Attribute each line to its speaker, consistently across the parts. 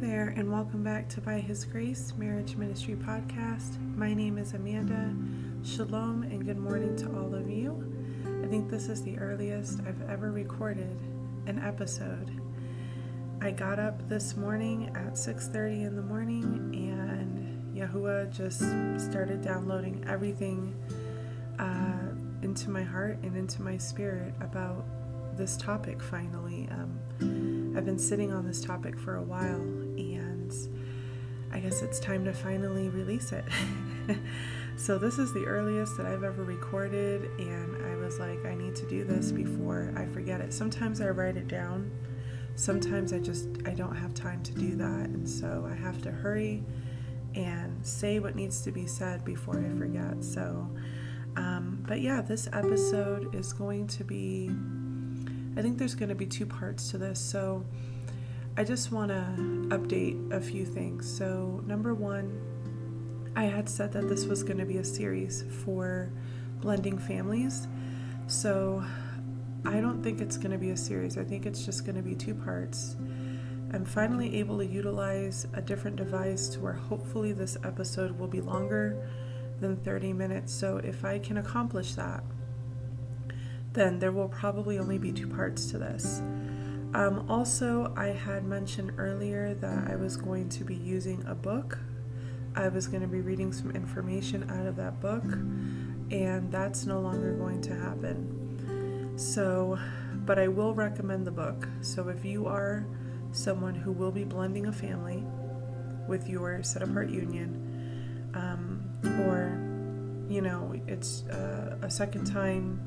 Speaker 1: there, and welcome back to By His Grace Marriage Ministry Podcast. My name is Amanda. Shalom and good morning to all of you. I think this is the earliest I've ever recorded an episode. I got up this morning at 6:30 in the morning, and Yahuwah just started downloading everything into my heart and into my spirit about this topic finally. I've been sitting on this topic for a while, and I guess it's time to finally release it. So this is the earliest that I've ever recorded, and I was like, I need to do this before I forget it. Sometimes I write it down. Sometimes I don't have time to do that, and so I have to hurry and say what needs to be said before I forget. So, but yeah, this episode is going to be, I think there's going to be two parts to this, so I just want to update a few things. So number one, I had said that this was going to be a series for blending families, so I don't think it's going to be a series. I think it's just going to be two parts. I'm finally able to utilize a different device to where hopefully this episode will be longer than 30 minutes. So if I can accomplish that, then there will probably only be two parts to this. Also, I had mentioned earlier that I was going to be using a book. I was going to be reading some information out of that book, and that's no longer going to happen. So, but I will recommend the book. So if you are someone who will be blending a family with your set-apart union, or, you know, it's a second time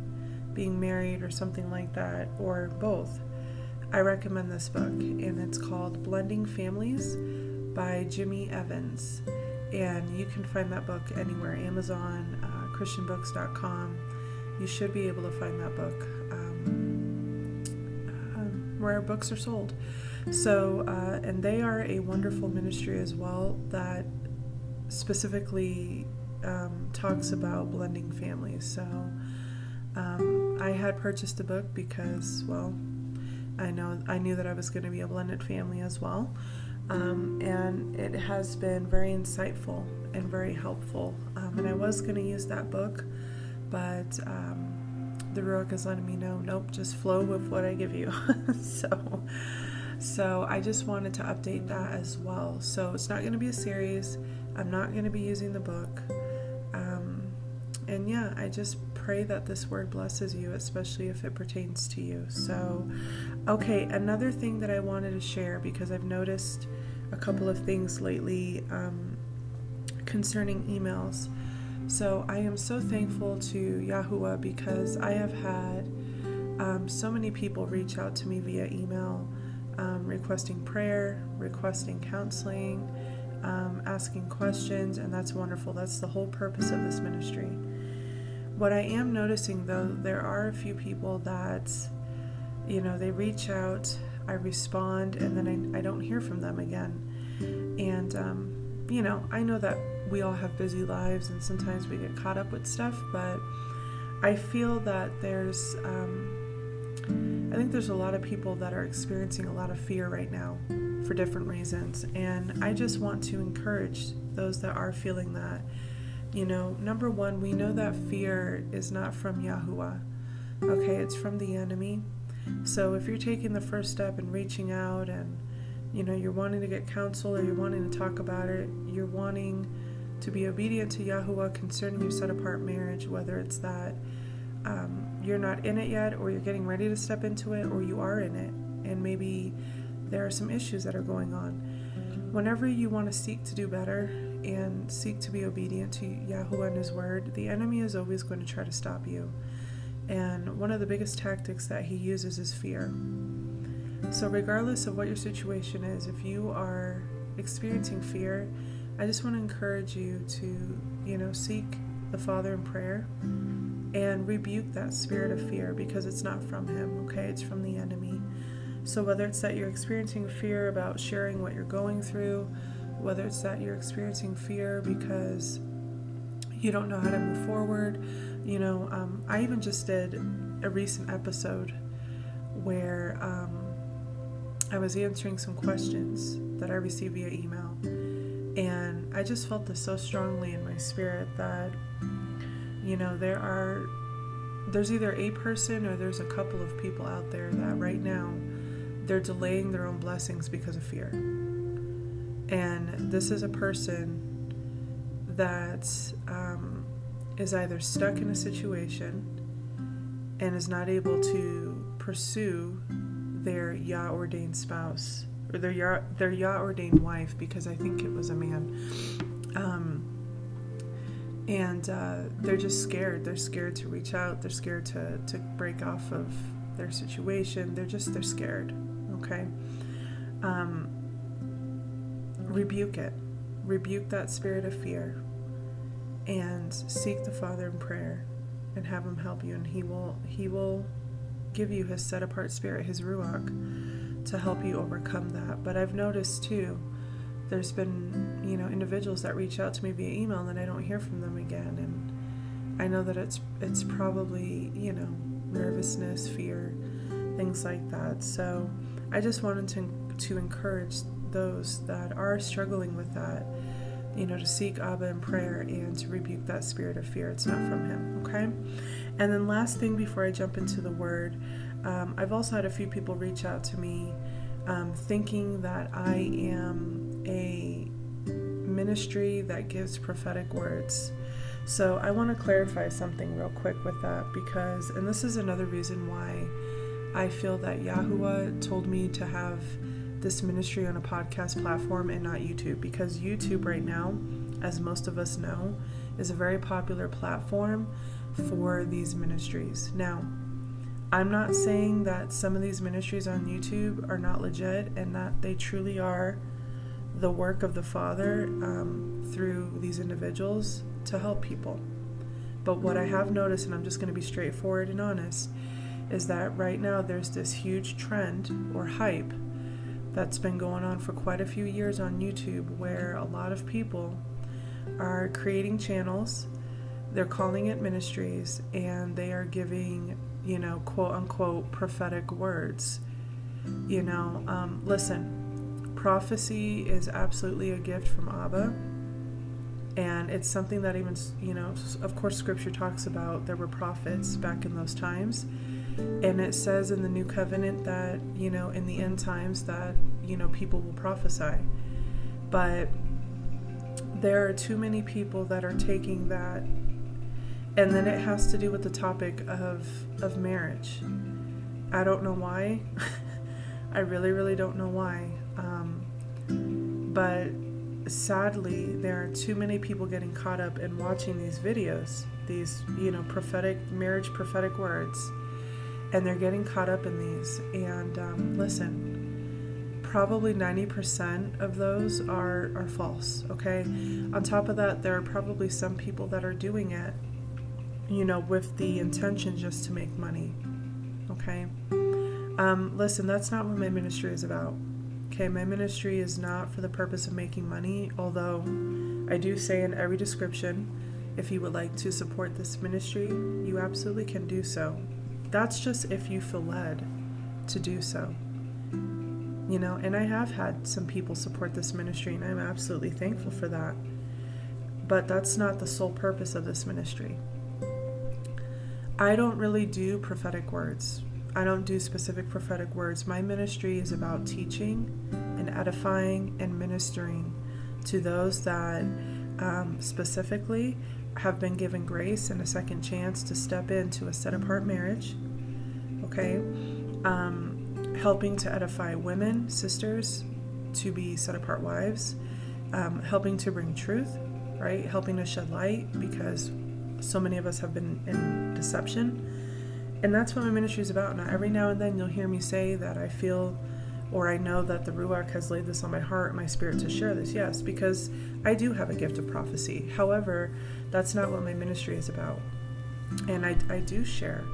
Speaker 1: being married or something like that, or both, I recommend this book, and it's called Blending Families by Jimmy Evans, and you can find that book anywhere, Amazon, christianbooks.com. You should be able to find that book where books are sold. So, and they are a wonderful ministry as well that specifically talks about blending families. So I had purchased a book because, well, I knew that I was going to be a blended family as well, and it has been very insightful and very helpful, and I was going to use that book, but the Ruach is letting me know, nope, just flow with what I give you. So I just wanted to update that as well. So it's not going to be a series. I'm not going to be using the book. And yeah, I just pray that this word blesses you, especially if it pertains to you. So, okay, another thing that I wanted to share, because I've noticed a couple of things lately concerning emails. So I am so thankful to Yahuwah because I have had so many people reach out to me via email, requesting prayer, requesting counseling, asking questions, and that's wonderful. That's the whole purpose of this ministry. What I am noticing, though, there are a few people that, you know, they reach out, I respond, and then I don't hear from them again. And, you know, I know that we all have busy lives and sometimes we get caught up with stuff, but I feel that I think there's a lot of people that are experiencing a lot of fear right now for different reasons. And I just want to encourage those that are feeling that. You know, number one, we know that fear is not from Yahuwah. Okay, it's from the enemy. So if you're taking the first step and reaching out and, you know, you're wanting to get counsel or you're wanting to talk about it, you're wanting to be obedient to Yahuwah concerning your set-apart marriage, whether it's that you're not in it yet, or you're getting ready to step into it, or you are in it, and maybe there are some issues that are going on. Whenever you want to seek to do better and seek to be obedient to Yahuwah and His Word, the enemy is always going to try to stop you. And one of the biggest tactics that he uses is fear. So regardless of what your situation is, if you are experiencing fear, I just want to encourage you to, you know, seek the Father in prayer and rebuke that spirit of fear, because it's not from Him, okay? It's from the enemy. So whether it's that you're experiencing fear about sharing what you're going through, whether it's that you're experiencing fear because you don't know how to move forward, you know, I even just did a recent episode where I was answering some questions that I received via email. And I just felt this so strongly in my spirit that, there's either a person or there's a couple of people out there that right now they're delaying their own blessings because of fear. And this is a person that is either stuck in a situation and is not able to pursue their Yah-ordained spouse or their Yah-ordained wife, because I think it was a man. And they're just scared. They're scared to reach out. They're scared to break off of their situation. They're scared. Okay? Rebuke it. Rebuke that spirit of fear and seek the Father in prayer and have Him help you. And He will give you His set-apart spirit, His Ruach, to help you overcome that. But I've noticed too, there's been, individuals that reach out to me via email and then I don't hear from them again. And I know that it's probably, nervousness, fear, things like that. So I just wanted to encourage those that are struggling with that, to seek Abba in prayer and to rebuke that spirit of fear. It's not from Him, okay? And then last thing before I jump into the word, I've also had a few people reach out to me thinking that I am a ministry that gives prophetic words. So I want to clarify something real quick with that, because, and this is another reason why I feel that Yahuwah told me to have this ministry on a podcast platform and not YouTube, because YouTube right now, as most of us know, is a very popular platform for these ministries. Now, I'm not saying that some of these ministries on YouTube are not legit and that they truly are the work of the Father through these individuals to help people. But what I have noticed, and I'm just going to be straightforward and honest, is that right now there's this huge trend or hype that's been going on for quite a few years on YouTube, where a lot of people are creating channels, they're calling it ministries, and they are giving, quote unquote prophetic words. Listen, prophecy is absolutely a gift from Abba, and it's something that even, of course Scripture talks about there were prophets back in those times. And it says in the New Covenant that, in the end times that, people will prophesy. But there are too many people that are taking that, and then it has to do with the topic of marriage. I don't know why. I really, really don't know why. But sadly, there are too many people getting caught up in watching these videos, these, prophetic words. And they're getting caught up in these. And listen, probably 90% of those are false, okay? On top of that, there are probably some people that are doing it, with the intention just to make money, okay? Listen, that's not what my ministry is about, okay? My ministry is not for the purpose of making money, although I do say in every description, if you would like to support this ministry, you absolutely can do so. That's just if you feel led to do so. And I have had some people support this ministry, and I'm absolutely thankful for that. But that's not the sole purpose of this ministry. I don't really do prophetic words. I don't do specific prophetic words. My ministry is about teaching and edifying and ministering to those that specifically have been given grace and a second chance to step into a set-apart marriage, okay? Helping to edify women, sisters, to be set-apart wives, helping to bring truth, right? Helping to shed light, because so many of us have been in deception. And that's what my ministry is about. Now, every now and then you'll hear me say that I feel, or I know that the Ruach has laid this on my heart, my spirit, to share this. Yes, because I do have a gift of prophecy. However, that's not what my ministry is about. And I do share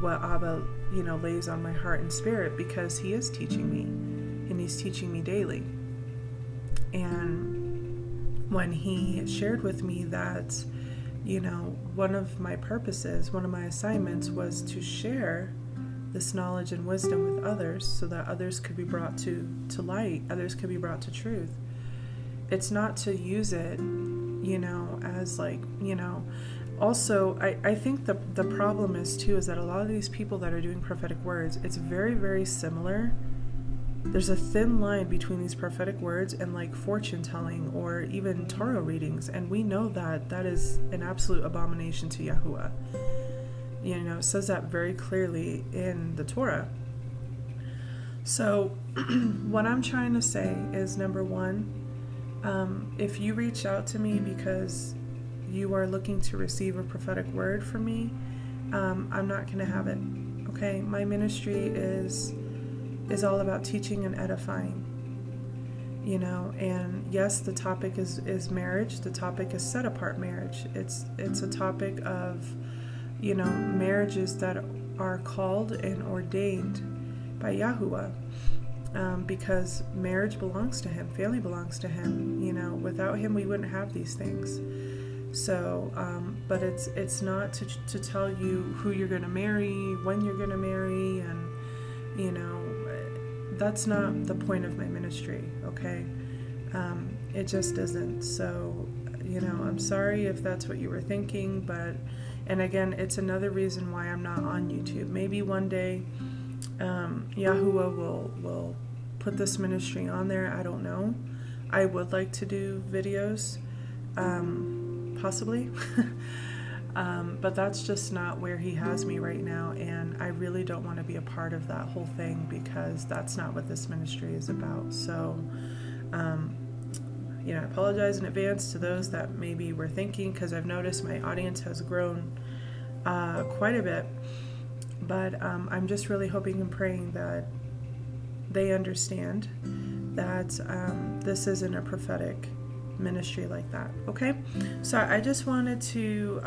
Speaker 1: what Abba, lays on my heart and spirit, because He is teaching me, and He's teaching me daily. And when He shared with me that, one of my purposes, one of my assignments was to share this knowledge and wisdom with others so that others could be brought to light, others could be brought to truth. It's not to use it, as also, I think the problem is that a lot of these people that are doing prophetic words, it's very, very similar. There's a thin line between these prophetic words and like fortune telling or even tarot readings, and we know that is an absolute abomination to Yahuwah. It says that very clearly in the Torah. So what I'm trying to say is, number one, if you reach out to me because you are looking to receive a prophetic word from me, I'm not going to have it. Okay, my ministry is all about teaching and edifying. And yes, the topic is marriage. The topic is set apart marriage. It's a topic of marriages that are called and ordained by Yahuwah, because marriage belongs to Him, family belongs to Him. Without Him, we wouldn't have these things. So, but it's not to tell you who you're going to marry, when you're going to marry, and that's not the point of my ministry. Okay, it just isn't. So, I'm sorry if that's what you were thinking, but. And again, it's another reason why I'm not on YouTube. Maybe one day Yahuwah will put this ministry on there. I don't know. I would like to do videos, possibly. But that's just not where He has me right now. And I really don't want to be a part of that whole thing because that's not what this ministry is about. So, I apologize in advance to those that maybe were thinking, because I've noticed my audience has grown quite a bit. But I'm just really hoping and praying that they understand that this isn't a prophetic ministry like that. Okay? So I just wanted to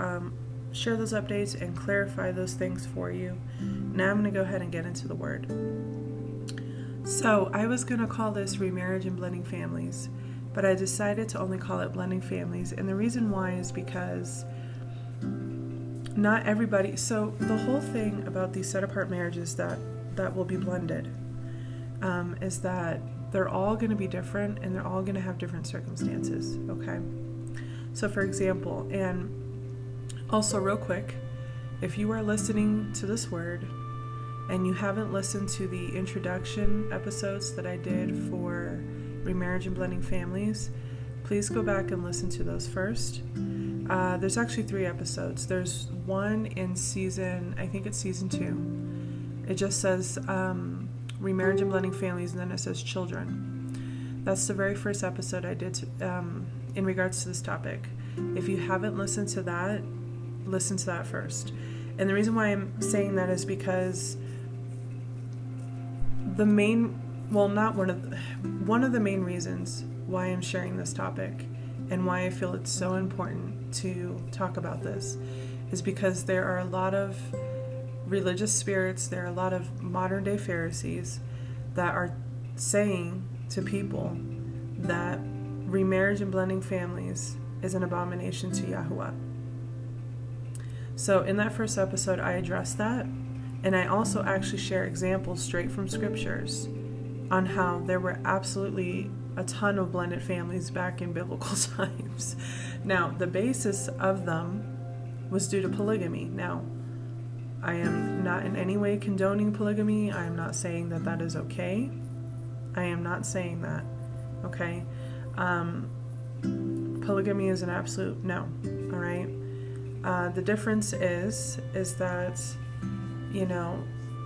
Speaker 1: share those updates and clarify those things for you. Now I'm going to go ahead and get into the word. So I was going to call this Remarriage and Blending Families, but I decided to only call it Blending Families. And the reason why is because not everybody, so the whole thing about these set apart marriages that will be blended is that they're all going to be different and they're all going to have different circumstances. Okay. So for example, and also real quick, if you are listening to this word and you haven't listened to the introduction episodes that I did for Remarriage and Blending Families, please go back and listen to those first. There's actually 3 episodes. There's one in season, I think it's season 2. It just says Remarriage and Blending Families, and then it says Children. That's the very first episode I did in regards to this topic. If you haven't listened to that, listen to that first. And the reason why I'm saying that is because one of the main reasons why I'm sharing this topic and why I feel it's so important to talk about this is because there are a lot of religious spirits, there are a lot of modern day Pharisees that are saying to people that remarriage and blending families is an abomination to Yahuwah. So in that first episode, I addressed that, and I also actually share examples straight from scriptures on how there were absolutely a ton of blended families back in biblical times. Now, the basis of them was due to polygamy. Now, I am not in any way condoning polygamy. I am not saying that that is okay. I am not saying that, okay? Polygamy is an absolute no, all right? The difference is that,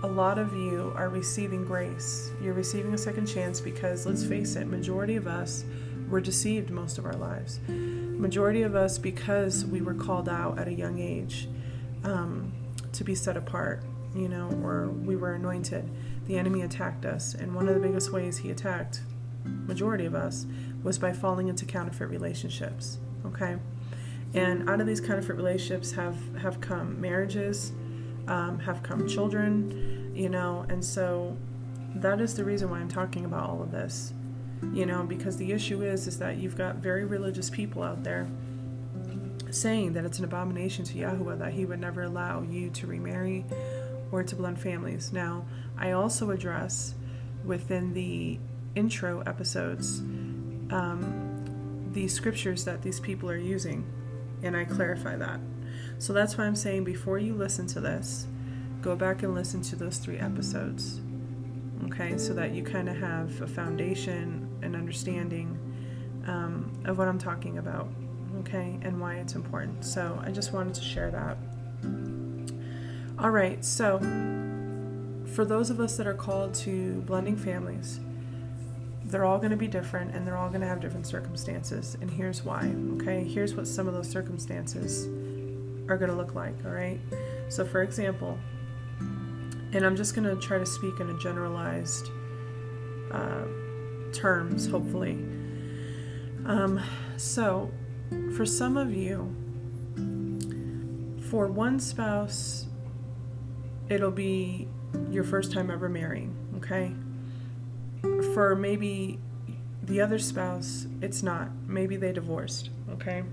Speaker 1: a lot of you are receiving grace. You're receiving a second chance because, let's face it, majority of us were deceived most of our lives. Majority of us, because we were called out at a young age to be set apart, or we were anointed. The enemy attacked us, and one of the biggest ways he attacked majority of us was by falling into counterfeit relationships, okay? And out of these counterfeit relationships have come marriages, have come children, and so that is the reason why I'm talking about all of this, because the issue is that you've got very religious people out there saying that it's an abomination to Yahuwah, that he would never allow you to remarry or to blend families. Now, I also address within the intro episodes the scriptures that these people are using, and I clarify that. So that's why I'm saying before you listen to this, go back and listen to those 3 episodes, okay, so that you kind of have a foundation and understanding of what I'm talking about, okay, and why it's important. So I just wanted to share that. All right, so for those of us that are called to blending families, they're all going to be different, and they're all going to have different circumstances, and here's why, okay? Here's what some of those circumstances are going to look like, all right? So for example, and I'm just going to try to speak in a generalized terms, hopefully. So for some of you, for one spouse, it'll be your first time ever marrying, okay? For maybe the other spouse, it's not. Maybe they divorced, okay?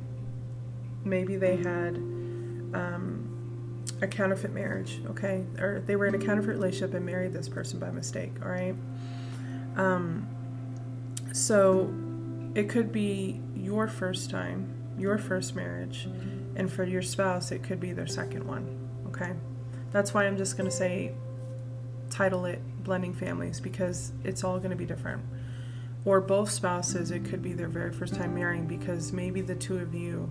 Speaker 1: Maybe they had a counterfeit marriage, okay? Or they were in a counterfeit relationship and married this person by mistake, all right? So it could be your first time, your first marriage, and for your spouse, it could be their second one, okay? That's why I'm just going to title it Blending Families, because it's all going to be different. Or both spouses, it could be their very first time marrying, because maybe the two of you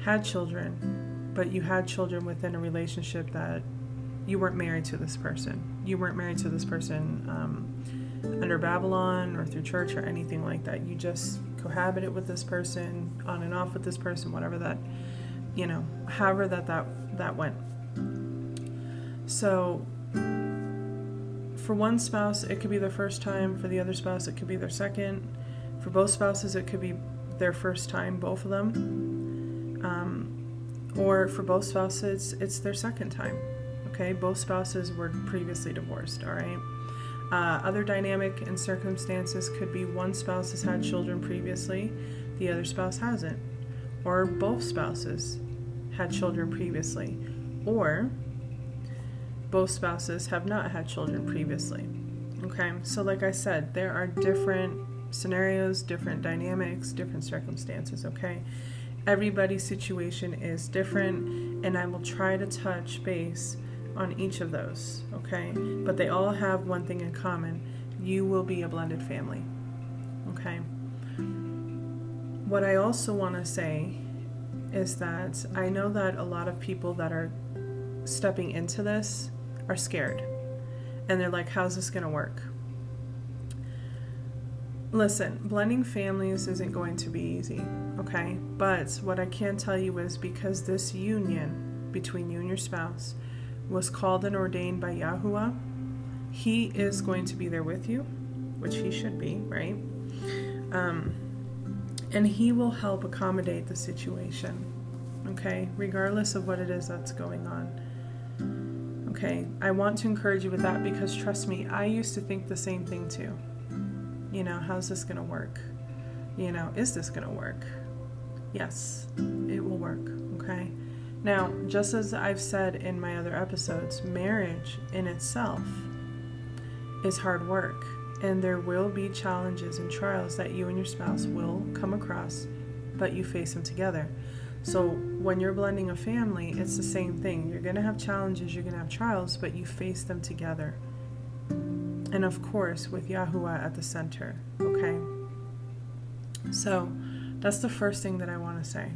Speaker 1: had children, but you had children within a relationship that you weren't married to this person. You weren't married to this person under Babylon or through church or anything like that. You just cohabited with this person, on and off with this person, whatever that, however that went. So for one spouse, it could be their first time. For the other spouse, it could be their second. For both spouses, it could be their first time, both of them. Or for both spouses, it's their second time. Okay, both spouses were previously divorced, all right? Other dynamic and circumstances could be one spouse has had children previously, the other spouse hasn't. Or both spouses had children previously. Or both spouses have not had children previously. Okay, so like I said, there are different scenarios, different dynamics, different circumstances, okay? Everybody's situation is different, and I will try to touch base on each of those, okay? But they all have one thing in common. You will be a blended family, okay? What I also want to say is that I know that a lot of people that are stepping into this are scared, and they're like, how's this going to work? Listen, blending families isn't going to be easy, okay? But what I can tell you is, because this union between you and your spouse was called and ordained by Yahuwah, He is going to be there with you, which He should be, right? And He will help accommodate the situation, okay? Regardless of what it is that's going on. Okay, I want to encourage you with that, because trust me, I used to think the same thing too. How's this going to work? Is this going to work? Yes, it will work, okay? Now, just as I've said in my other episodes, marriage in itself is hard work, and there will be challenges and trials that you and your spouse will come across, but you face them together. So when you're blending a family, it's the same thing. You're going to have challenges, you're going to have trials, but you face them together. And of course, with Yahuwah at the center, okay? So that's the first thing that I want to say,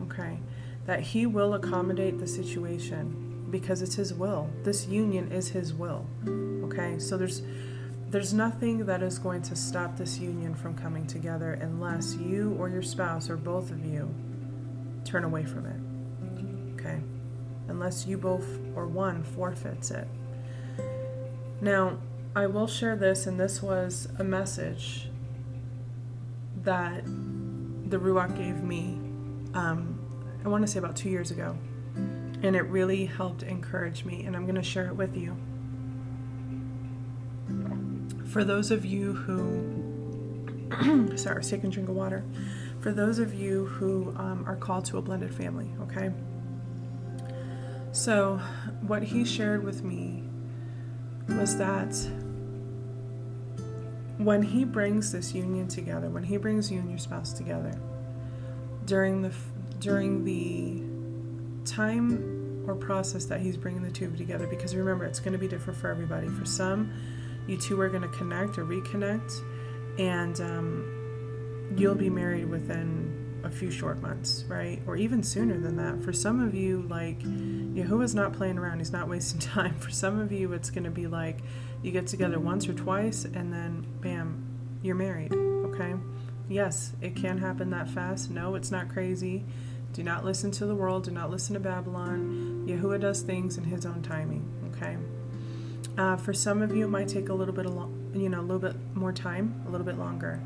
Speaker 1: okay? That He will accommodate the situation, because it's His will. This union is His will, okay? So there's nothing that is going to stop this union from coming together unless you or your spouse or both of you turn away from it, okay? Unless you both or one forfeits it. Now, I will share this, and this was a message that the Ruach gave me, I want to say about 2 years ago, and it really helped encourage me, and I'm going to share it with you. For those of you who, sorry, I was taking a drink of water. For those of you who are called to a blended family, okay? So what he shared with me was that when he brings this union together, when he brings you and your spouse together, during the time or process that he's bringing the two of you together, because remember, it's going to be different for everybody. For some, you two are going to connect or reconnect, and you'll be married within a few short months, right? Or even sooner than that. For some of you, like, Yahuwah's not playing around. He's not wasting time. For some of you, it's going to be like you get together once or twice and then bam, you're married, okay? Yes, it can happen that fast. No, it's not crazy. Do not listen to the world. Do not listen to Babylon. Yahuwah does things in his own timing, okay? For some of you, it might take a little bit more time, a little bit longer.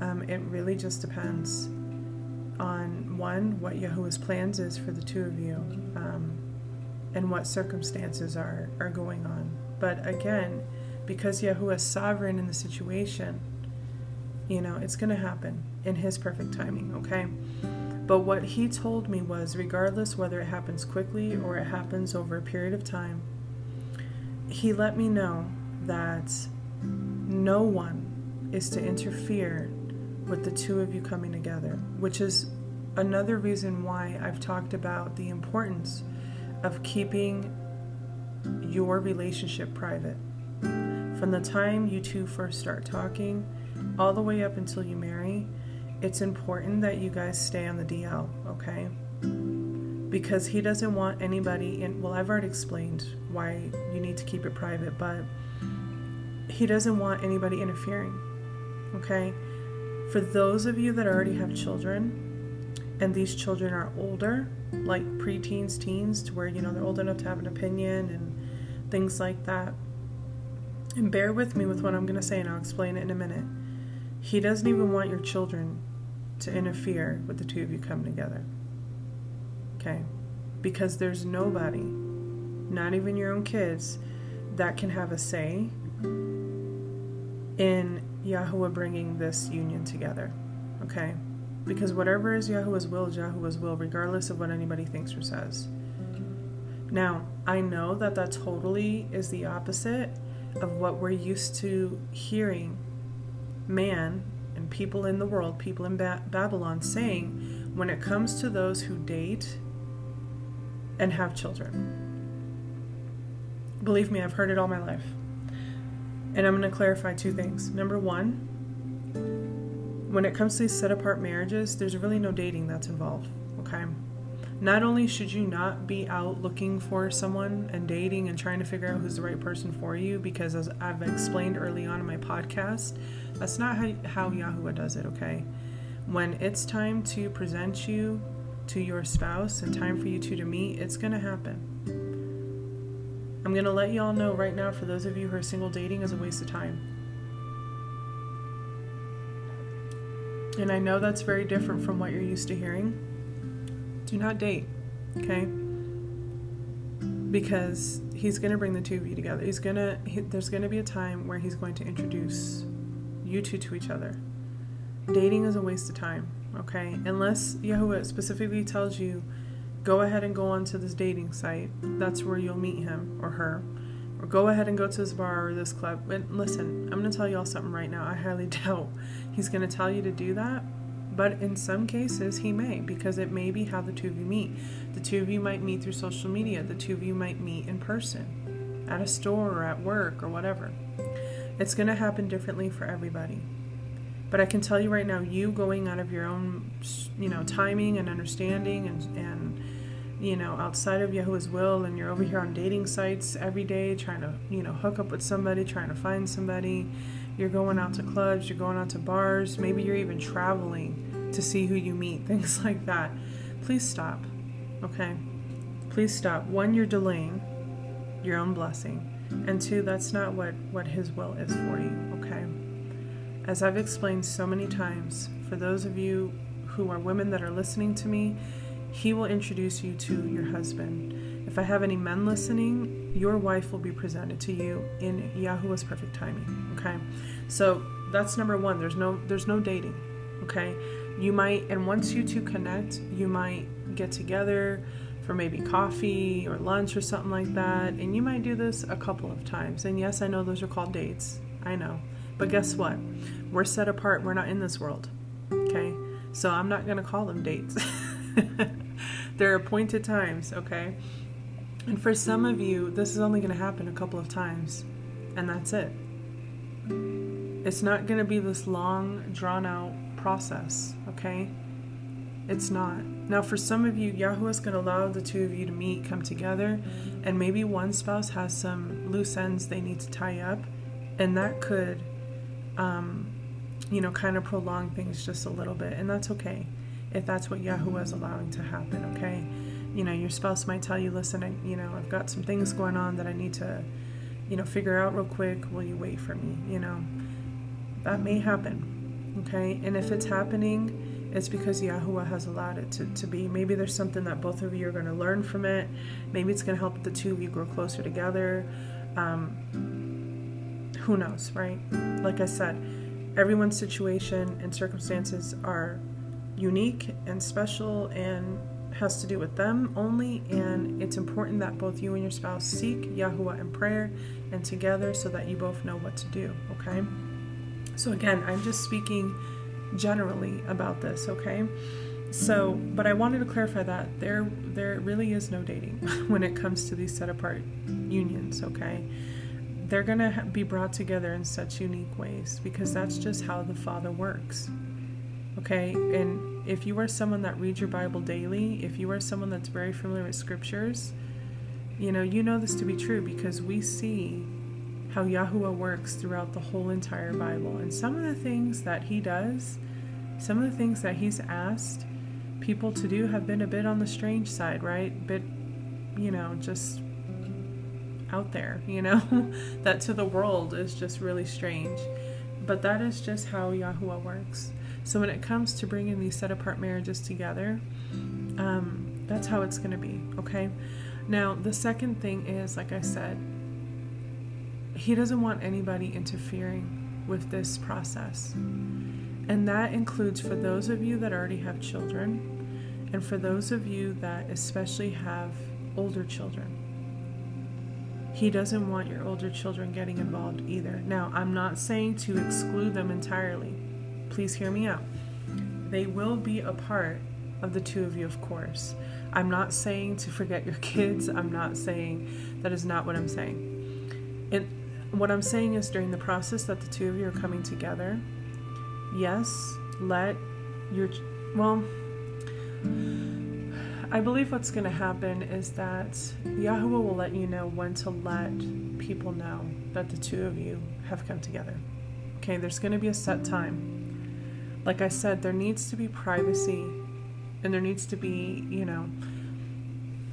Speaker 1: It really just depends on, one, what Yahuwah's plans is for the two of you, and what circumstances are going on. But again, because Yahuwah is sovereign in the situation, it's going to happen in his perfect timing, okay? But what he told me was, regardless whether it happens quickly or it happens over a period of time, he let me know that no one is to interfere with the two of you coming together, which is another reason why I've talked about the importance of keeping your relationship private. From the time you two first start talking, all the way up until you marry, it's important that you guys stay on the DL, okay? Because he doesn't want anybody I've already explained why you need to keep it private, but he doesn't want anybody interfering, okay? For those of you that already have children, and these children are older, like preteens, teens, to where, they're old enough to have an opinion and things like that, and bear with me with what I'm going to say, and I'll explain it in a minute. He doesn't even want your children to interfere with the two of you coming together, okay? Because there's nobody, not even your own kids, that can have a say in Yahuwah bringing this union together, okay? Because whatever is Yahuwah's will, regardless of what anybody thinks or says. Now, I know that totally is the opposite of what we're used to hearing man and people in the world, people in Babylon saying when it comes to those who date and have children. Believe me, I've heard it all my life. And I'm going to clarify two things. Number one, when it comes to these set-apart marriages, there's really no dating that's involved, okay? Not only should you not be out looking for someone and dating and trying to figure out who's the right person for you, because as I've explained early on in my podcast, that's not how Yahuwah does it, okay? When it's time to present you to your spouse and time for you two to meet, it's going to happen. I'm going to let you all know right now, for those of you who are single, dating is a waste of time. And I know that's very different from what you're used to hearing. Do not date, okay? Because he's going to bring the two of you together. There's going to be a time where he's going to introduce you two to each other. Dating is a waste of time, okay? Unless Yahuwah specifically tells you, go ahead and go onto this dating site. That's where you'll meet him or her. Or go ahead and go to this bar or this club. And listen, I'm going to tell you all something right now. I highly doubt he's going to tell you to do that. But in some cases, he may, because it may be how the two of you meet. The two of you might meet through social media. The two of you might meet in person, at a store or at work or whatever. It's going to happen differently for everybody. But I can tell you right now, you going out of your own, timing and understanding and outside of Yahuwah's will, and you're over here on dating sites every day trying to, hook up with somebody, trying to find somebody. You're going out to clubs, you're going out to bars, maybe you're even traveling to see who you meet, things like that. Please stop, okay? Please stop. One, you're delaying your own blessing. And two, that's not what his will is for you, okay? As I've explained so many times, for those of you who are women that are listening to me, he will introduce you to your husband. If I have any men listening, your wife will be presented to you in Yahuwah's perfect timing, okay? So that's number one. There's no dating, okay? You might, and once you two connect, you might get together for maybe coffee or lunch or something like that. And you might do this a couple of times. And yes, I know those are called dates. I know. But guess what? We're set apart. We're not in this world. Okay? So I'm not going to call them dates. They're appointed times, okay? And for some of you, this is only going to happen a couple of times. And that's it. It's not going to be this long, drawn-out process, okay? It's not. Now, for some of you, Yahuwah is going to allow the two of you to meet, come together, and maybe one spouse has some loose ends they need to tie up, and that could, kind of prolong things just a little bit, and that's okay if that's what Yahuwah is allowing to happen, okay? Your spouse might tell you, listen, I've got some things going on that I need to, figure out real quick. Will you wait for me? That may happen, okay? And if it's happening, it's because Yahuwah has allowed it to be. Maybe there's something that both of you are going to learn from it. Maybe it's going to help the two of you grow closer together. Who knows, right? Like I said, everyone's situation and circumstances are unique and special and has to do with them only, and it's important that both you and your spouse seek Yahuwah in prayer and together so that you both know what to do, okay? So again, I'm just speaking generally about this, okay? So, but I wanted to clarify that there really is no dating when it comes to these set apart unions, okay? They're going to be brought together in such unique ways because that's just how the Father works. Okay, and if you are someone that reads your Bible daily, if you are someone that's very familiar with scriptures, you know this to be true because we see how Yahuwah works throughout the whole entire Bible. And some of the things that he does, some of the things that he's asked people to do have been a bit on the strange side, right? Bit, just out there, that to the world is just really strange. But that is just how Yahuwah works. So when it comes to bringing these set-apart marriages together, that's how it's going to be, okay? Now, the second thing is, like I said, he doesn't want anybody interfering with this process. And that includes for those of you that already have children, and for those of you that especially have older children. He doesn't want your older children getting involved either. Now, I'm not saying to exclude them entirely. Please hear me out. They will be a part of the two of you, of course. I'm not saying to forget your kids. I'm not saying, that is not what I'm saying. And what I'm saying is during the process that the two of you are coming together, yes, I believe what's going to happen is that Yahuwah will let you know when to let people know that the two of you have come together. Okay, there's going to be a set time. Like I said, there needs to be privacy, and there needs to be,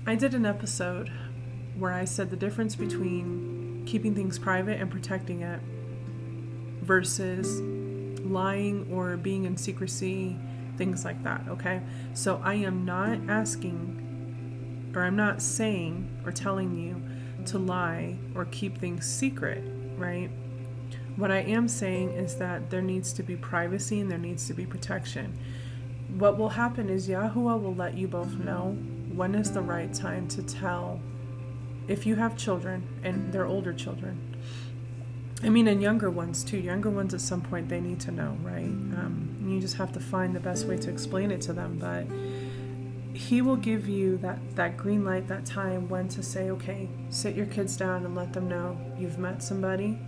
Speaker 1: I did an episode where I said the difference between keeping things private and protecting it versus lying or being in secrecy, things like that, okay? So I am not asking, or I'm not saying or telling you to lie or keep things secret, right? What I am saying is that there needs to be privacy and there needs to be protection. What will happen is Yahuwah will let you both know when is the right time to tell if you have children and they're older children. And younger ones too. Younger ones at some point they need to know, right? You just have to find the best way to explain it to them. But he will give you that green light, that time when to say, okay, sit your kids down and let them know you've met somebody.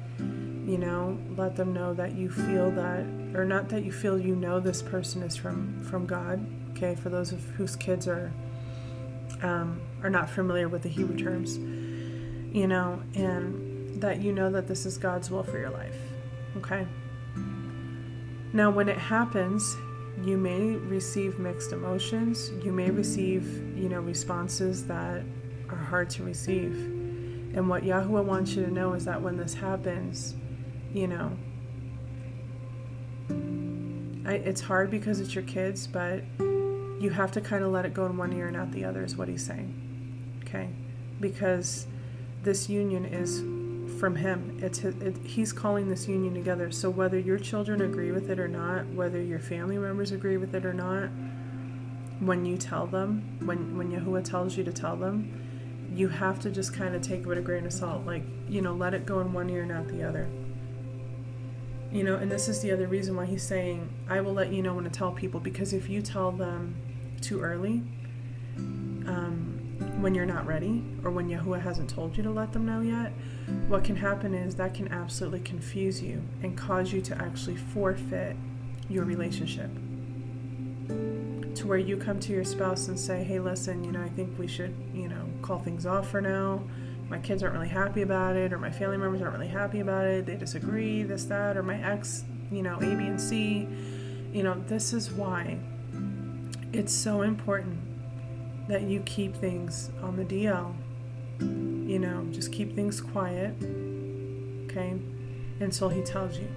Speaker 1: Let them know that you feel that, or not that you feel this person is from God, okay, for those whose kids are not familiar with the Hebrew terms, and that that this is God's will for your life, okay? Now, when it happens, you may receive mixed emotions, you may receive, responses that are hard to receive, and what Yahuwah wants you to know is that when this happens, it's hard because it's your kids, but you have to kind of let it go in one ear and out the other is what he's saying, okay? Because this union is from him. He's calling this union together. So whether your children agree with it or not, whether your family members agree with it or not, when you tell them, when Yahuwah tells you to tell them, you have to just kind of take it with a grain of salt. Like, let it go in one ear, not the other. And this is the other reason why he's saying, I will let you know when to tell people, because if you tell them too early, when you're not ready, or when Yahuwah hasn't told you to let them know yet, what can happen is that can absolutely confuse you and cause you to actually forfeit your relationship. To where you come to your spouse and say, hey, listen, I think we should, call things off for now. My kids aren't really happy about it, or my family members aren't really happy about it. They disagree, this, that, or my ex, A, B, and C. This is why it's so important that you keep things on the DL. Just keep things quiet, okay, until he tells you.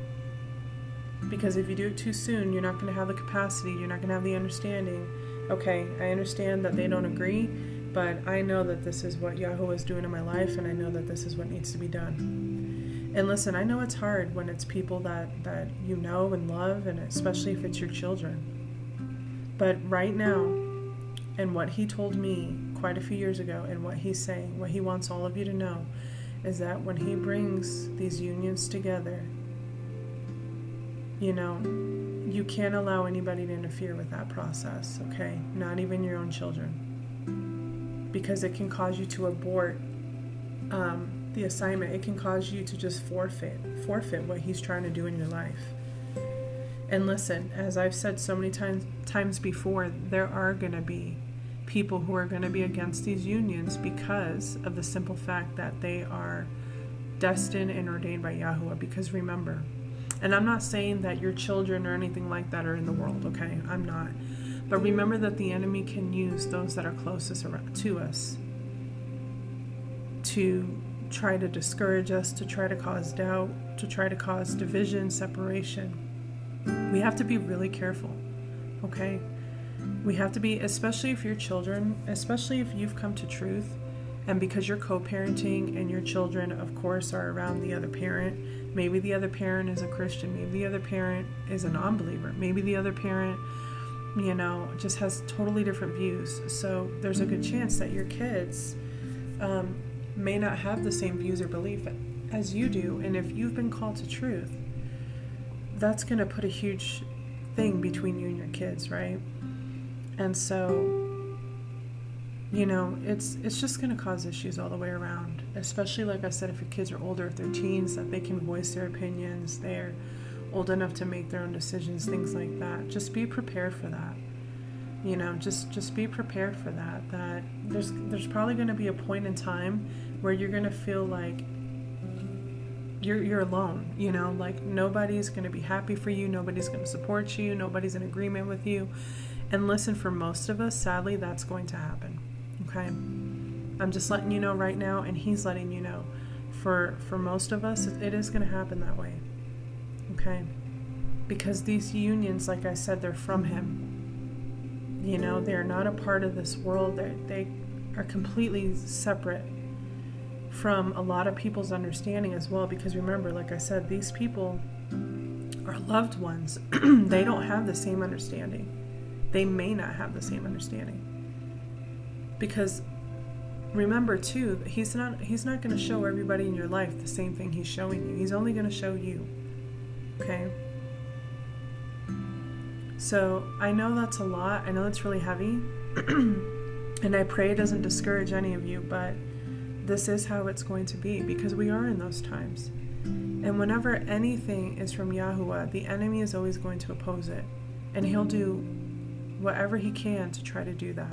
Speaker 1: Because if you do it too soon, you're not going to have the capacity, you're not going to have the understanding. Okay, I understand that they don't agree, but I know that this is what Yahuwah is doing in my life, and I know that this is what needs to be done. And listen, I know it's hard when it's people that you know and love, and especially if it's your children. But right now, and what he told me quite a few years ago, and what he's saying, what he wants all of you to know, is that when he brings these unions together, you can't allow anybody to interfere with that process, okay? Not even your own children. Because it can cause you to abort the assignment. It can cause you to just forfeit what he's trying to do in your life. And listen, as I've said so many times before, there are going to be people who are going to be against these unions because of the simple fact that they are destined and ordained by Yahuwah. Because remember, and I'm not saying that your children or anything like that are in the world, okay? I'm not. But remember that the enemy can use those that are closest to us to try to discourage us, to try to cause doubt, to try to cause division, separation. We have to be really careful, okay? We have to be, especially if your children, especially if you've come to truth, and because you're co-parenting and your children, of course, are around the other parent. Maybe the other parent is a Christian. Maybe the other parent is a non-believer. Maybe the other parent, just has totally different views. So there's a good chance that your kids may not have the same views or belief as you do. And if you've been called to truth, that's going to put a huge thing between you and your kids, right? And so, it's just going to cause issues all the way around, especially, like I said, if your kids are older, if they're teens, that they can voice their opinions, they're old enough to make their own decisions, things like that. Just be prepared for that. Just be prepared for that. That there's probably going to be a point in time where you're going to feel like you're alone, like nobody's going to be happy for you, nobody's going to support you, nobody's in agreement with you. And listen, for most of us, sadly, that's going to happen. Okay? I'm just letting you know right now, and he's letting you know. For most of us, it is going to happen that way. Okay? Because these unions, like I said, they're from him. They're not a part of this world. They are completely separate from a lot of people's understanding as well. Because remember, like I said, these people are loved ones. They don't have the same understanding. They may not have the same understanding. Because remember too, he's not going to show everybody in your life the same thing he's showing you. He's only going to show you. Okay? So I know that's a lot. I know it's really heavy. And I pray it doesn't discourage any of you, but this is how it's going to be, because we are in those times. And whenever anything is from Yahuwah, the enemy is always going to oppose it. And he'll do whatever he can to try to do that.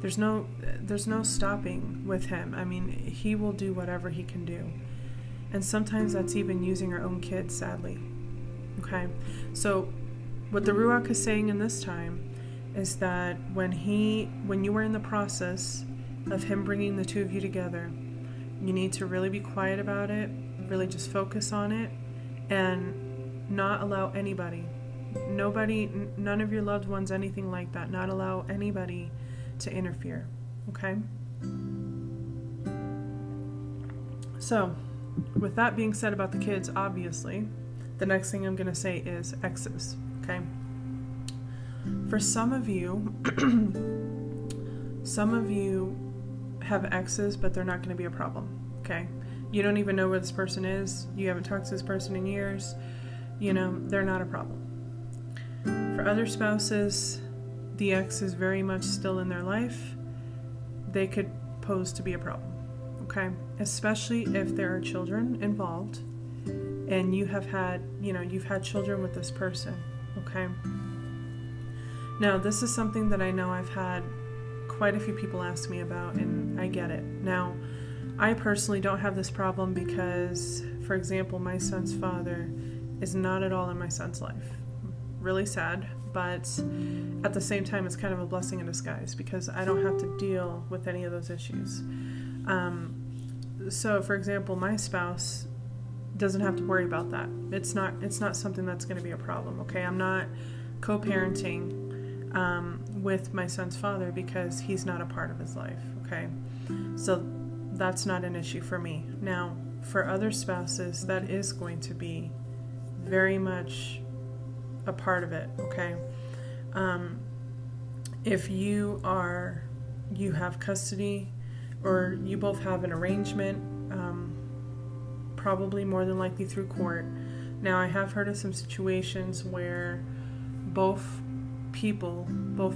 Speaker 1: There's no stopping with him. I mean, he will do whatever he can do. And sometimes that's even using our own kids, sadly. Okay? So what the Ruach is saying in this time is that when you were in the process of him bringing the two of you together, you need to really be quiet about it, really just focus on it, and not allow anybody, nobody, none of your loved ones, anything like that, not allow anybody to interfere, okay? So, with that being said about the kids, obviously, the next thing I'm going to say is Exodus, okay? For some of you, have exes, but they're not going to be a problem, okay? You don't even know where this person is. You haven't talked to this person in years. They're not a problem. For other spouses, the ex is very much still in their life. They could pose to be a problem, okay? Especially if there are children involved and you've had children with this person, okay? Now, this is something that I know I've had quite a few people ask me about, and I get it. Now, I personally don't have this problem because, for example, my son's father is not at all in my son's life. Really sad, but at the same time, it's kind of a blessing in disguise because I don't have to deal with any of those issues. So, for example, my spouse doesn't have to worry about that. It's not something that's going to be a problem, okay? I'm not co-parenting with my son's father because he's not a part of his life, okay? So that's not an issue for me. Now, for other spouses, that is going to be very much a part of it, okay? If you have custody or you both have an arrangement, probably more than likely through court. Now, I have heard of some situations where both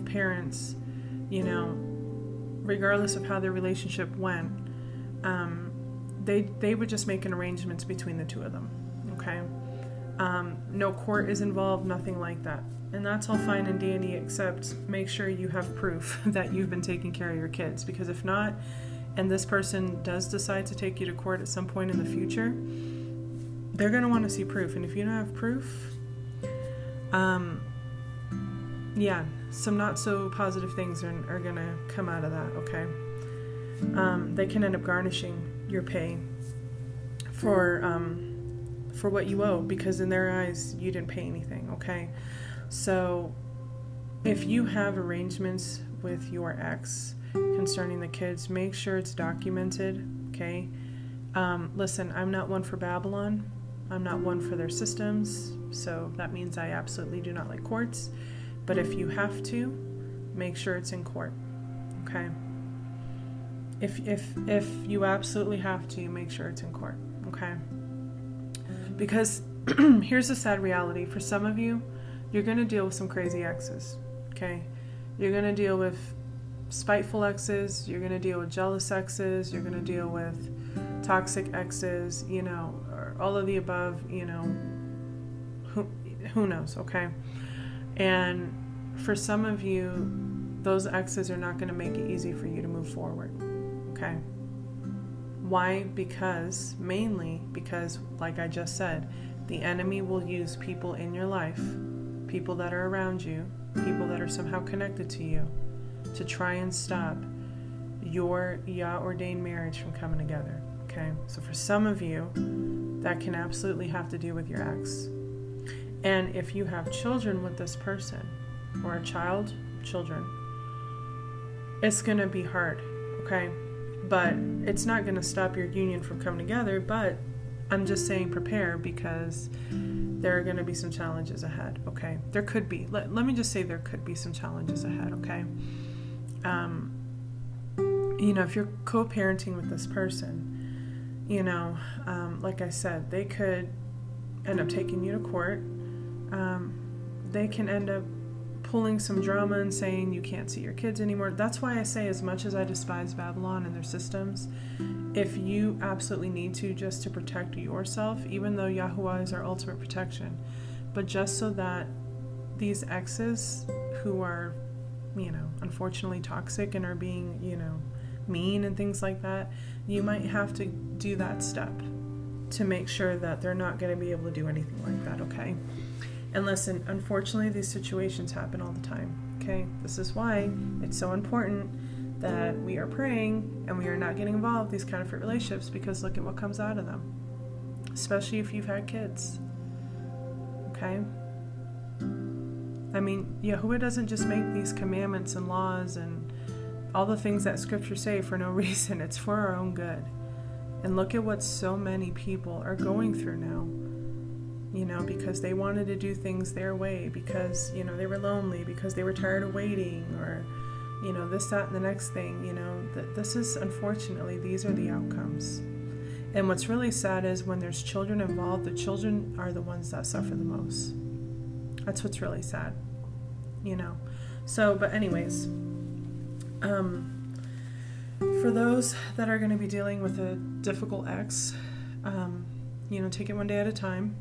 Speaker 1: parents, regardless of how their relationship went, they would just make an arrangements between the two of them, okay? No court is involved, nothing like that. And that's all fine and dandy, except make sure you have proof that you've been taking care of your kids, because if not, and this person does decide to take you to court at some point in the future, they're going to want to see proof. And if you don't have proof, some not so positive things are going to come out of that, okay? They can end up garnishing your pay for what you owe, because in their eyes, you didn't pay anything, okay? So if you have arrangements with your ex concerning the kids, make sure it's documented, okay? Listen, I'm not one for Babylon. I'm not one for their systems, so that means I absolutely do not like courts. But if you have to, make sure it's in court, okay? If you absolutely have to, make sure it's in court, okay? Because here's the sad reality. For some of you, you're going to deal with some crazy exes, okay? You're going to deal with spiteful exes. You're going to deal with jealous exes. You're going to deal with toxic exes, or all of the above, who knows, okay? And for some of you, those exes are not going to make it easy for you to move forward, okay? Why? Mainly because, like I just said, the enemy will use people in your life, people that are around you, people that are somehow connected to you, to try and stop your Yah-ordained marriage from coming together, okay? So for some of you, that can absolutely have to do with your ex. And if you have children with this person, or children, it's going to be hard, okay? But it's not going to stop your union from coming together, but I'm just saying prepare, because there are going to be some challenges ahead, okay? There could be. Let me just say there could be some challenges ahead, okay? If you're co-parenting with this person, like I said, they could end up taking you to court. They can end up pulling some drama and saying you can't see your kids anymore. That's why I say, as much as I despise Babylon and their systems, if you absolutely need to, just to protect yourself, even though Yahuwah is our ultimate protection, but just so that these exes who are, unfortunately toxic and are being, mean and things like that, you might have to do that step to make sure that they're not going to be able to do anything like that, okay? And listen, unfortunately, these situations happen all the time, okay? This is why it's so important that we are praying and we are not getting involved in these counterfeit relationships, because look at what comes out of them, especially if you've had kids, okay? I mean, Yahuwah doesn't just make these commandments and laws and all the things that scripture say for no reason. It's for our own good. And look at what so many people are going through now. because they wanted to do things their way, because, they were lonely, because they were tired of waiting, or, this, that, and the next thing, this is, unfortunately, these are the outcomes. And what's really sad is when there's children involved, the children are the ones that suffer the most. That's what's really sad, So, but anyways, for those that are going to be dealing with a difficult ex, take it one day at a time.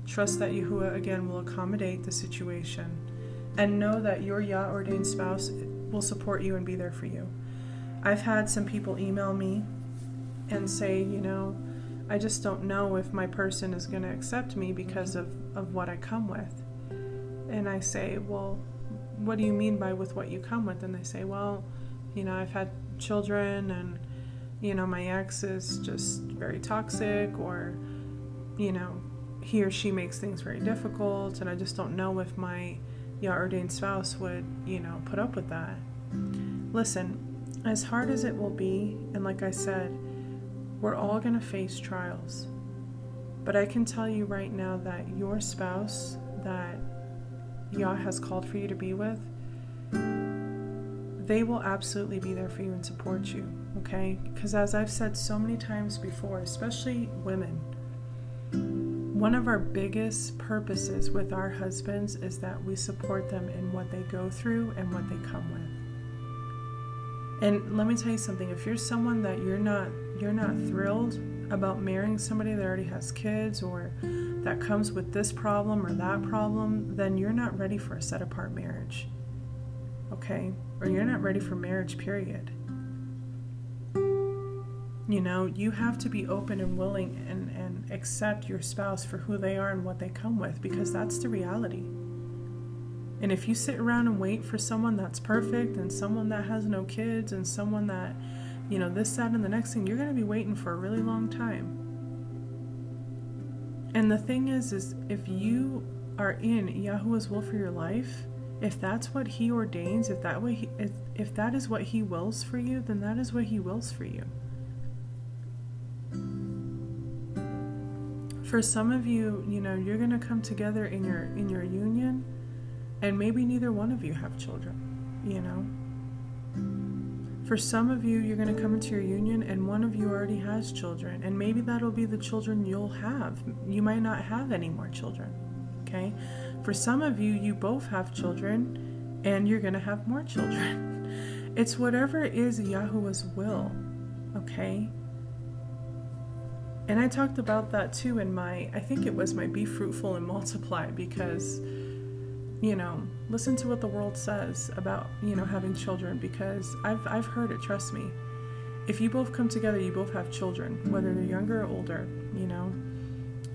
Speaker 1: Trust that Yahuwah, again, will accommodate the situation. And know that your Yah-ordained spouse will support you and be there for you. I've had some people email me and say, I just don't know if my person is going to accept me because of what I come with. And I say, well, what do you mean by with what you come with? And they say, well, I've had children, and, my ex is just very toxic, or, he or she makes things very difficult, and I just don't know if my Yah-ordained spouse would, put up with that. Listen, as hard as it will be, and like I said, we're all going to face trials. But I can tell you right now that your spouse that Yah has called for you to be with, they will absolutely be there for you and support you, okay? Because as I've said so many times before, especially women, one of our biggest purposes with our husbands is that we support them in what they go through and what they come with. And let me tell you something, if you're someone that you're not thrilled about marrying somebody that already has kids, or that comes with this problem or that problem, then you're not ready for a set-apart marriage, okay? Or you're not ready for marriage, period. You have to be open and willing and accept your spouse for who they are and what they come with, because that's the reality. And if you sit around and wait for someone that's perfect, and someone that has no kids, and someone that, this, that, and the next thing, you're going to be waiting for a really long time. And the thing is if you are in Yahuwah's will for your life, if that's what He ordains, if that is what He wills for you, then that is what He wills for you. For some of you, you're going to come together in your union, and maybe neither one of you have children, For some of you, you're going to come into your union and one of you already has children, and maybe that'll be the children you'll have. You might not have any more children, okay? For some of you, you both have children and you're going to have more children. It's whatever is Yahuwah's will, okay? And I talked about that too in I think it was my Be Fruitful and Multiply, because, listen to what the world says about, having children, because I've heard it, trust me. If you both come together, you both have children, whether they're younger or older,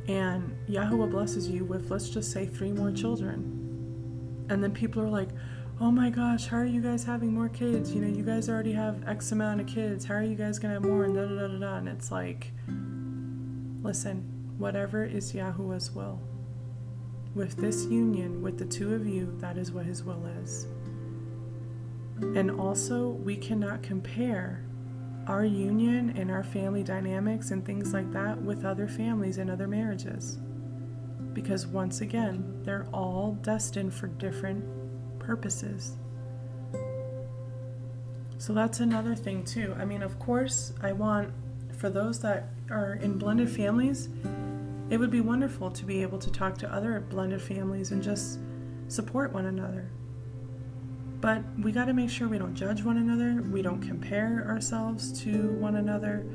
Speaker 1: and Yahuwah blesses you with, let's just say, 3 more children. And then people are like, oh my gosh, how are you guys having more kids? You guys already have X amount of kids. How are you guys going to have more? And da-da-da-da-da. And it's like, listen, whatever is Yahuwah's will. With this union, with the two of you, that is what His will is. And also, we cannot compare our union and our family dynamics and things like that with other families and other marriages. Because once again, they're all destined for different purposes. So that's another thing too. I mean, of course, I want, for those that are in blended families, it would be wonderful to be able to talk to other blended families and just support one another. But we got to make sure we don't judge one another. We don't compare ourselves to one another.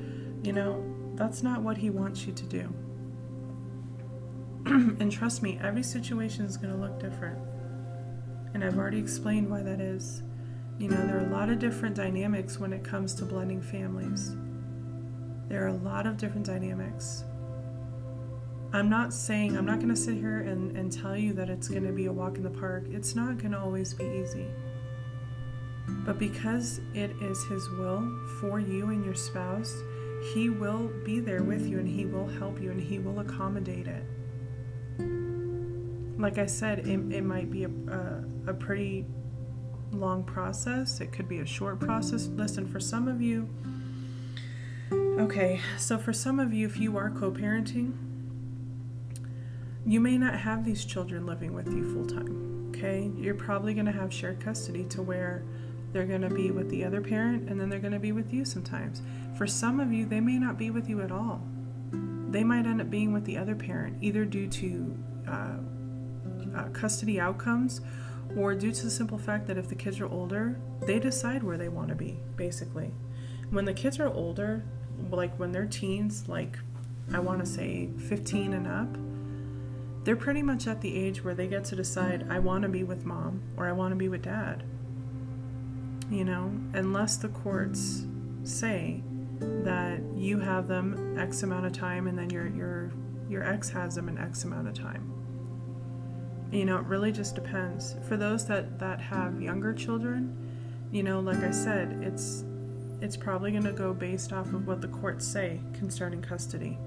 Speaker 1: That's not what He wants you to do. And trust me, every situation is going to look different. And I've already explained why that is. There are a lot of different dynamics when it comes to blending families. There are a lot of different dynamics. I'm not going to sit here and tell you that it's going to be a walk in the park. It's not going to always be easy. But because it is His will for you and your spouse, He will be there with you, and He will help you, and He will accommodate it. Like I said, it might be a pretty long process. It could be a short process. Listen, for some of you, if you are co-parenting, You may not have these children living with you full time, okay? You're probably going to have shared custody to where they're going to be with the other parent and then they're going to be with you sometimes. For some of you, they may not be with you at all. They might end up being with the other parent, either due to custody outcomes or due to the simple fact that if the kids are older, they decide where they want to be, basically. When the kids are older, like when they're teens, like I want to say 15 and up, they're pretty much at the age where they get to decide, I want to be with mom or I want to be with dad. You know, unless the courts say that you have them X amount of time and then your ex has them an X amount of time. You know, it really just depends. For those that have younger children, you know, like I said, it's probably going to go based off of what the courts say concerning custody.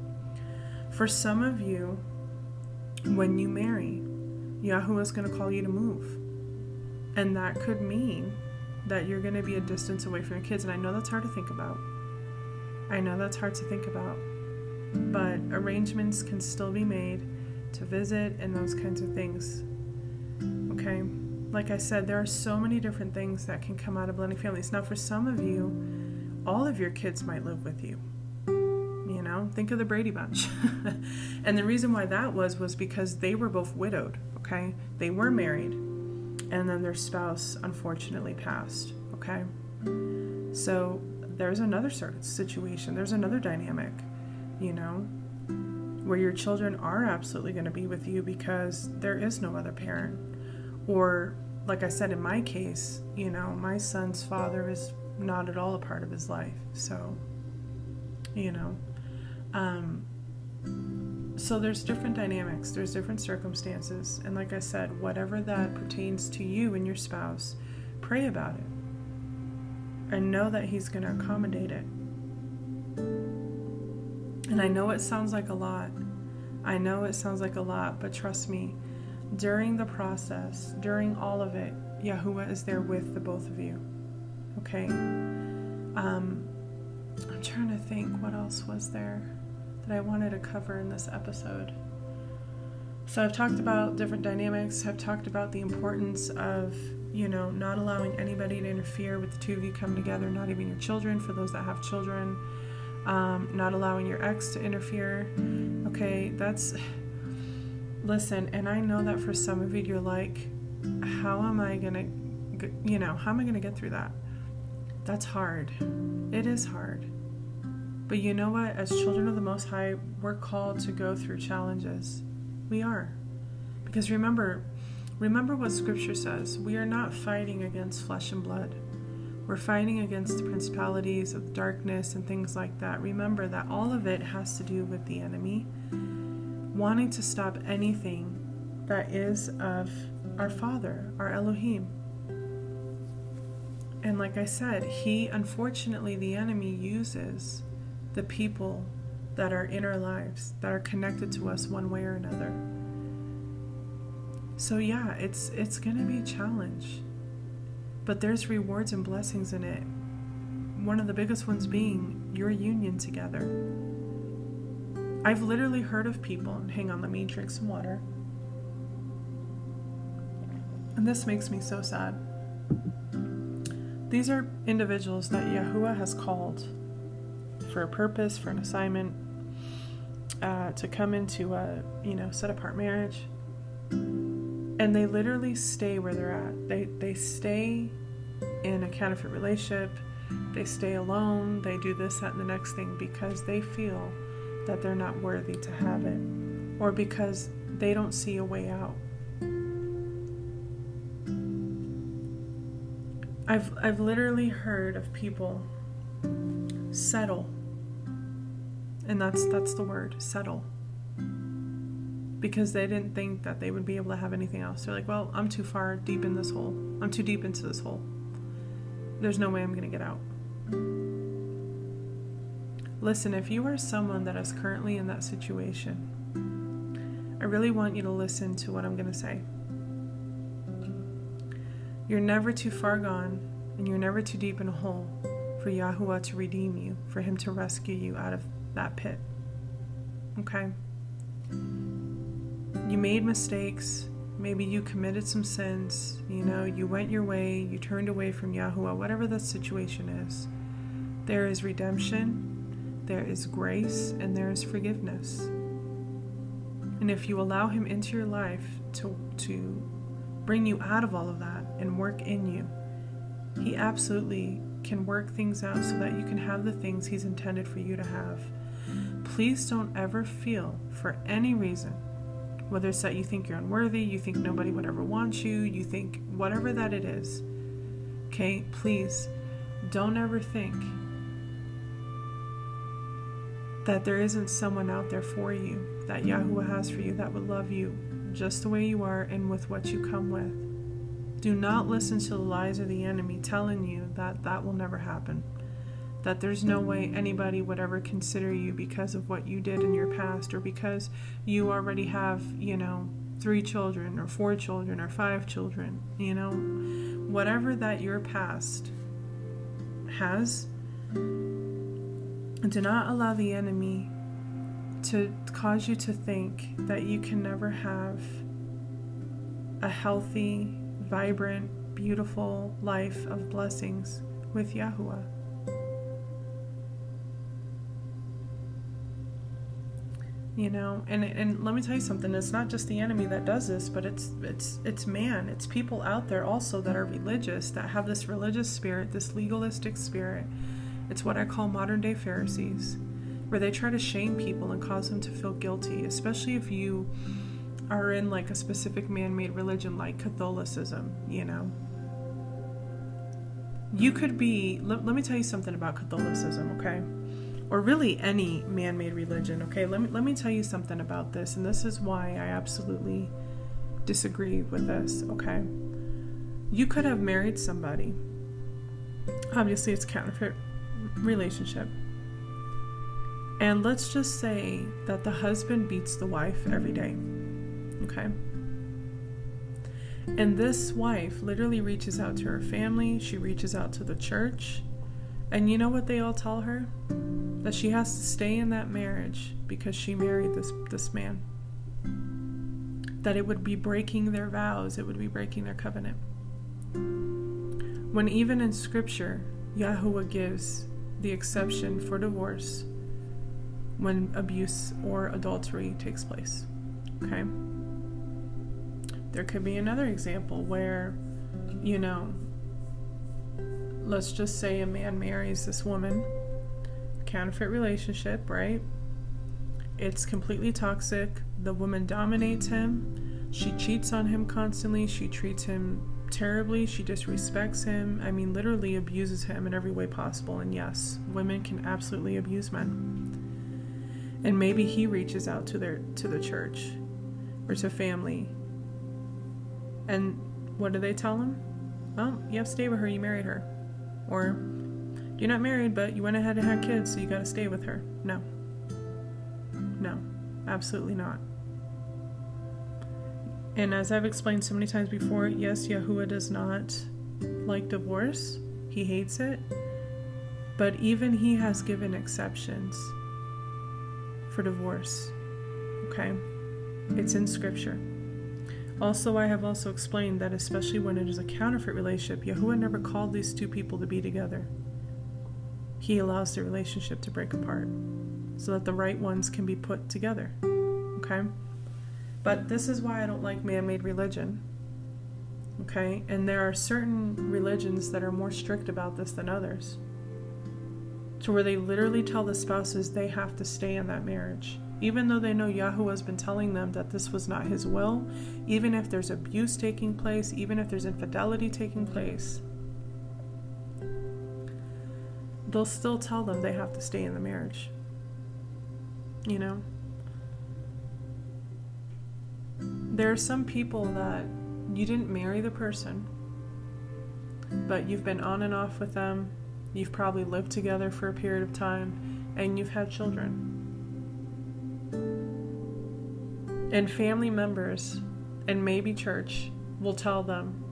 Speaker 1: For some of you, when you marry, Yahuwah is going to call you to move. And that could mean that you're going to be a distance away from your kids. And I know that's hard to think about. But arrangements can still be made to visit and those kinds of things. Okay? Like I said, there are so many different things that can come out of blending families. Now, for some of you, all of your kids might live with you. You know, think of the Brady Bunch. And the reason why that was because they were both widowed, okay? They were married, and then their spouse unfortunately passed, okay? So there's another certain situation. There's another dynamic, you know, where your children are absolutely going to be with you because there is no other parent. Or, like I said, in my case, you know, my son's father is not at all a part of his life. So, you know, so there's different dynamics, there's different circumstances. And like I said, whatever that pertains to you and your spouse, pray about it. And know that he's going to accommodate it. And I know it sounds like a lot. But trust me, during the process, during all of it, Yahuwah is there with the both of you. Okay? I'm trying to think what else was there that I wanted to cover in this episode. So I've talked about different dynamics. I've talked about the importance of, you know, not allowing anybody to interfere with the two of you coming together, not even your children, for those that have children. Not allowing your ex to interfere. Okay, listen, and I know that for some of you, you're like, how am I gonna get through that? That's hard. It is hard. But you know what? As children of the Most High, we're called to go through challenges. We are. Because remember what Scripture says. We are not fighting against flesh and blood. We're fighting against the principalities of darkness and things like that. Remember that all of it has to do with the enemy wanting to stop anything that is of our Father, our Elohim. And like I said, unfortunately, the enemy uses the people that are in our lives, that are connected to us one way or another. So yeah, it's going to be a challenge. But there's rewards and blessings in it. One of the biggest ones being your union together. I've literally heard of people, and hang on, let me drink some water. And this makes me so sad. These are individuals that Yahuwah has called for a purpose, for an assignment, to come into a, set apart marriage. And they literally stay where they're at. They stay in a counterfeit relationship. They stay alone. They do this, that, and the next thing because they feel that they're not worthy to have it, or because they don't see a way out. I've literally heard of people settle, and that's the word, settle, because they didn't think that they would be able to have anything else. They're like, well, I'm too far deep in this hole. I'm too deep into this hole. There's no way I'm going to get out. Listen, if you are someone that is currently in that situation, I really want you to listen to what I'm going to say. You're never too far gone, and you're never too deep in a hole for Yahuwah to redeem you, for him to rescue you out of that pit. Okay? you made mistakes. Maybe you committed some sins. You went your way. You turned away from Yahuwah. Whatever that situation is, there is redemption, there is grace, and there is forgiveness. And if you allow Him into your life to bring you out of all of that and work in you, He absolutely can work things out so that you can have the things He's intended for you to have. Please don't ever feel, for any reason, whether it's that you think you're unworthy, you think nobody would ever want you, you think whatever that it is, okay, please don't ever think that there isn't someone out there for you, that Yahuwah has for you, that would love you just the way you are and with what you come with. Do not listen to the lies of the enemy telling you that that will never happen, that there's no way anybody would ever consider you because of what you did in your past, or because you already have, 3 children or 4 children or 5 children, whatever that your past has. Do not allow the enemy to cause you to think that you can never have a healthy, vibrant, beautiful life of blessings with Yahuwah. And let me tell you something, it's not just the enemy that does this, but it's man. It's people out there also that are religious, that have this religious spirit, this legalistic spirit. It's what I call modern day Pharisees, where they try to shame people and cause them to feel guilty, especially if you are in like a specific man-made religion like Catholicism, You could be, let me tell you something about Catholicism, okay? Or really any man-made religion, okay? Let me tell you something about this, and this is why I absolutely disagree with this, okay? You could have married somebody. Obviously, it's counterfeit relationship. And let's just say that the husband beats the wife every day, okay? And this wife literally reaches out to her family, she reaches out to the church, and you know what they all tell her? That she has to stay in that marriage because she married this man. That it would be breaking their vows, it would be breaking their covenant. When even in scripture, Yahuwah gives the exception for divorce when abuse or adultery takes place, okay? There could be another example where, let's just say a man marries this woman, counterfeit relationship, right? It's completely toxic. The woman dominates him. She cheats on him constantly. She treats him terribly. She disrespects him. Literally abuses him in every way possible. And yes, women can absolutely abuse men. And maybe he reaches out to the church or to family. And what do they tell him? Well, you have to stay with her. You married her. Or, you're not married, but you went ahead and had kids, so you got to stay with her. No, absolutely not. And as I've explained so many times before, yes, Yahuwah does not like divorce. He hates it. But even He has given exceptions for divorce. Okay? It's in Scripture. Also, I have also explained that especially when it is a counterfeit relationship, Yahuwah never called these two people to be together. He allows the relationship to break apart so that the right ones can be put together. Okay? But this is why I don't like man-made religion. Okay? And there are certain religions that are more strict about this than others, to where they literally tell the spouses they have to stay in that marriage. Even though they know Yahuwah has been telling them that this was not His will, even if there's abuse taking place, even if there's infidelity taking place, they'll still tell them they have to stay in the marriage. There are some people that you didn't marry the person, but you've been on and off with them, you've probably lived together for a period of time, and you've had children. And family members, and maybe church, will tell them,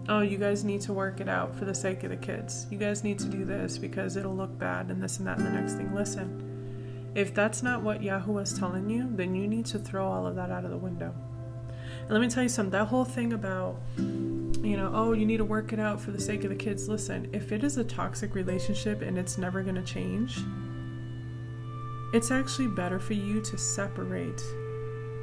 Speaker 1: oh, you guys need to work it out for the sake of the kids. You guys need to do this because it'll look bad and this and that and the next thing. Listen, If that's not what Yahuwah is telling you, then you need to throw all of that out of the window. And let me tell you something, that whole thing about, oh, you need to work it out for the sake of the kids. Listen, if it is a toxic relationship and it's never going to change, it's actually better for you to separate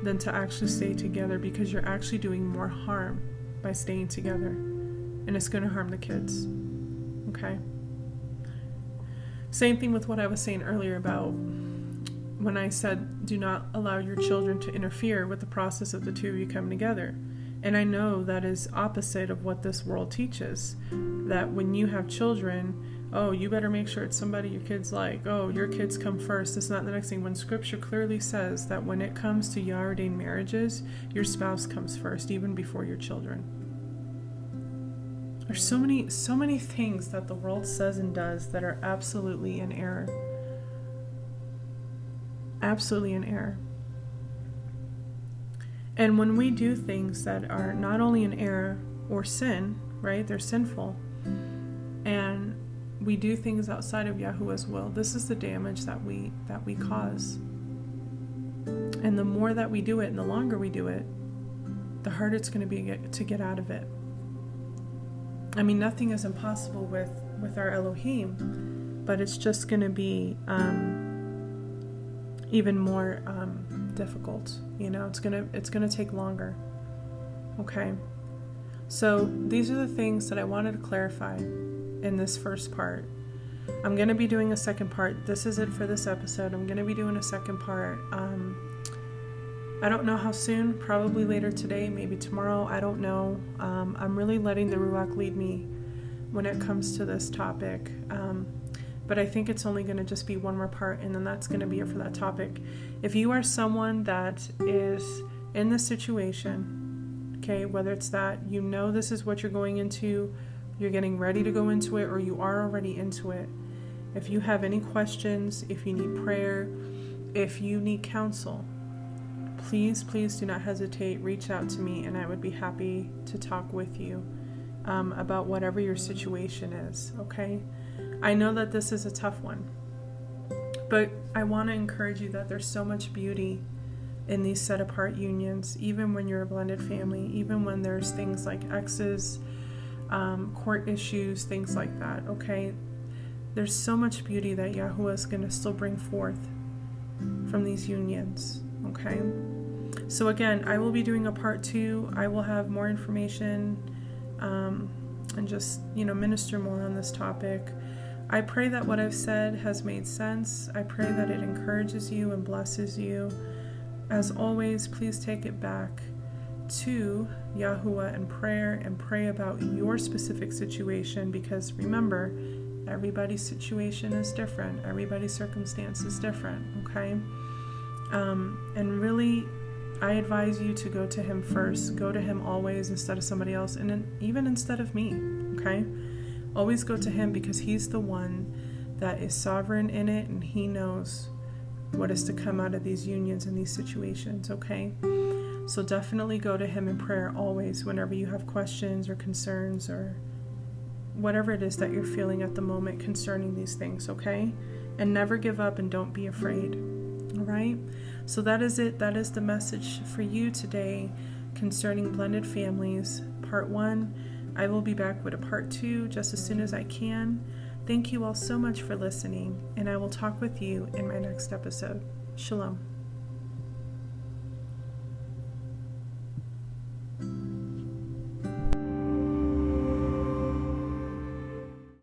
Speaker 1: than to actually stay together, because you're actually doing more harm by staying together, and it's going to harm the kids. Okay? Same thing with what I was saying earlier about when I said, do not allow your children to interfere with the process of the two of you coming together. And I know that is opposite of what this world teaches, that when you have children, oh, you better make sure it's somebody your kids like. Oh, your kids come first. This, not the next thing. When Scripture clearly says that when it comes to Yah-ordained marriages, your spouse comes first, even before your children. There's so many things that the world says and does that are absolutely in error. Absolutely in error. And when we do things that are not only in error or sin, right? They're sinful. And we do things outside of Yahuwah's will. This is the damage that we cause. And the more that we do it and the longer we do it, the harder it's going to be to get out of it. I mean, nothing is impossible with our Elohim, but it's just going to be even more difficult. It's gonna take longer. Okay. So these are the things that I wanted to clarify in this first part. I'm gonna be doing a second part. This is it for this episode. I'm gonna be doing a second part. I don't know how soon. Probably later today, maybe tomorrow. I don't know. I'm really letting the Ruach lead me when it comes to this topic. But I think it's only going to just be one more part, and then that's going to be it for that topic. If you are someone that is in this situation, okay, whether it's that this is what you're going into, you're getting ready to go into it, or you are already into it, if you have any questions, if you need prayer, if you need counsel, please do not hesitate. Reach out to me, and I would be happy to talk with you about whatever your situation is, okay? I know that this is a tough one, but I want to encourage you that there's so much beauty in these set-apart unions, even when you're a blended family, even when there's things like exes, court issues, things like that, okay? There's so much beauty that Yahuwah is going to still bring forth from these unions, okay? So again, I will be doing a part 2. I will have more information and just, minister more on this topic. I pray that what I've said has made sense. I pray that it encourages you and blesses you. As always, please take it back to Yahuwah in prayer and pray about your specific situation, because remember, everybody's situation is different. Everybody's circumstance is different, okay? And really, I advise you to go to Him first. Go to Him always instead of somebody else, and even instead of me, okay? Always go to Him, because He's the one that is sovereign in it, and He knows what is to come out of these unions and these situations, okay? So definitely go to Him in prayer always whenever you have questions or concerns or whatever it is that you're feeling at the moment concerning these things, okay? And never give up and don't be afraid, all right? So that is it. That is the message for you today concerning blended families, part 1. I will be back with a part 2 just as soon as I can. Thank you all so much for listening, and I will talk with you in my next episode. Shalom.